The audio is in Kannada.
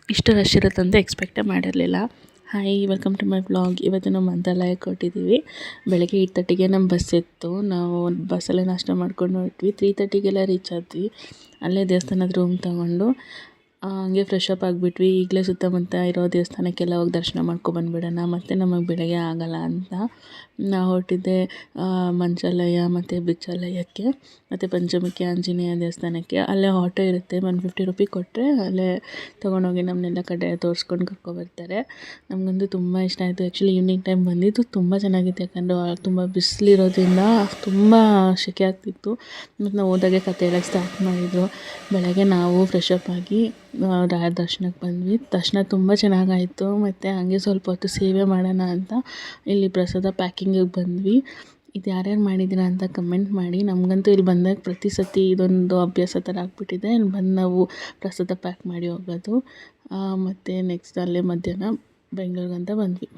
ಇಷ್ಟು ರಶ್ ಇರುತ್ತೆ ಅಂತ ಎಕ್ಸ್ಪೆಕ್ಟೇ ಮಾಡಿರಲಿಲ್ಲ. Hi, welcome to my vlog. ಇವತ್ತು ನಾವು ಮಂತ್ರಾಲಯಕ್ಕೆ ಹೊರಟಿದ್ದೀವಿ. ಬೆಳಗ್ಗೆ 8:30ಗೆ ನಮ್ಮ ಬಸ್ ಇತ್ತು. ನಾವು ಬಸ್ಸಲ್ಲೇ ನಾಷ್ಟ ಮಾಡ್ಕೊಂಡು ಹೊರಟ್ವಿ. 3:30ಗೆಲ್ಲ ರೀಚ್ ಆದ್ವಿ. ಅಲ್ಲೇ ದೇವಸ್ಥಾನದ ರೂಮ್ ತೊಗೊಂಡು ಹಂಗೆ ಫ್ರೆಶ್ ಅಪ್ ಆಗಿಬಿಟ್ವಿ. ಈಗಲೇ ಸುತ್ತಮುತ್ತ ಇರೋ ದೇವಸ್ಥಾನಕ್ಕೆಲ್ಲ ಹೋಗಿ ದರ್ಶನ ಮಾಡ್ಕೊಬಂದ್ಬಿಡೋಣ, ಮತ್ತು ನಮಗೆ ಬೆಳಗ್ಗೆ ಆಗೋಲ್ಲ ಅಂತ ನಾವು ಹೊರಟಿದ್ದೆ ಮಂತ್ರಾಲಯ ಮತ್ತು ಬಿಚ್ಚಾಲಯಕ್ಕೆ ಮತ್ತು ಪಂಚಮುಖಿ ಆಂಜನೇಯ ದೇವಸ್ಥಾನಕ್ಕೆ. ಅಲ್ಲೇ ಆಟೋ ಇರುತ್ತೆ, 150 ರೂಪಿ ಕೊಟ್ಟರೆ ಅಲ್ಲೇ ತೊಗೊಂಡೋಗಿ ನಮ್ಮನ್ನೆಲ್ಲ ಕಡೆ ತೋರಿಸ್ಕೊಂಡು ಕರ್ಕೊಬರ್ತಾರೆ. ನಮಗಂತೂ ತುಂಬ ಇಷ್ಟ ಆಯಿತು. ಆ್ಯಕ್ಚುಲಿ ಈವ್ನಿಂಗ್ ಟೈಮ್ ಬಂದಿದ್ದು ತುಂಬ ಚೆನ್ನಾಗಿತ್ತು, ಯಾಕಂದರೆ ತುಂಬ ಬಿಸಿಲಿರೋದ್ರಿಂದ ತುಂಬ ಸೆಕೆ ಆಗ್ತಿತ್ತು. ಮತ್ತು ನಾವು ಹೋದಾಗೆ ಕತೆ ಹೇಳೋಕ್ಕೆ ಸ್ಟಾರ್ಟ್ ಮಾಡಿದರು. ಬೆಳಗ್ಗೆ ನಾವು ಫ್ರೆಶ್ ಅಪ್ ಆಗಿ ರಾಯರ ದರ್ಶನಕ್ಕೆ ಬಂದ್ವಿ. ದರ್ಶನ ತುಂಬ ಚೆನ್ನಾಗಾಯಿತು. ಮತ್ತು ಹಾಗೆ ಸ್ವಲ್ಪ ಹೊತ್ತು ಸೇವೆ ಮಾಡೋಣ ಅಂತ ಇಲ್ಲಿ ಪ್ರಸಾದ ಪ್ಯಾಕಿಂಗಿಗೆ ಬಂದ್ವಿ. ಇದು ಯಾರ್ಯಾರು ಮಾಡಿದ್ದೀರಾ ಅಂತ ಕಮೆಂಟ್ ಮಾಡಿ. ನಮಗಂತೂ ಇಲ್ಲಿ ಬಂದಾಗ ಪ್ರತಿ ಸತಿ ಇದೊಂದು ಅಭ್ಯಾಸ ಥರ ಆಗಿಬಿಟ್ಟಿದೆ. ಇಲ್ಲಿ ಬಂದು ನಾವು ಪ್ರಸಾದ ಪ್ಯಾಕ್ ಮಾಡಿ ಹೋಗೋದು. ಮತ್ತು ನೆಕ್ಸ್ಟ್ ಅಲ್ಲೇ ಮಧ್ಯಾಹ್ನ ಬೆಂಗ್ಳೂರಿಗಂತ ಬಂದ್ವಿ.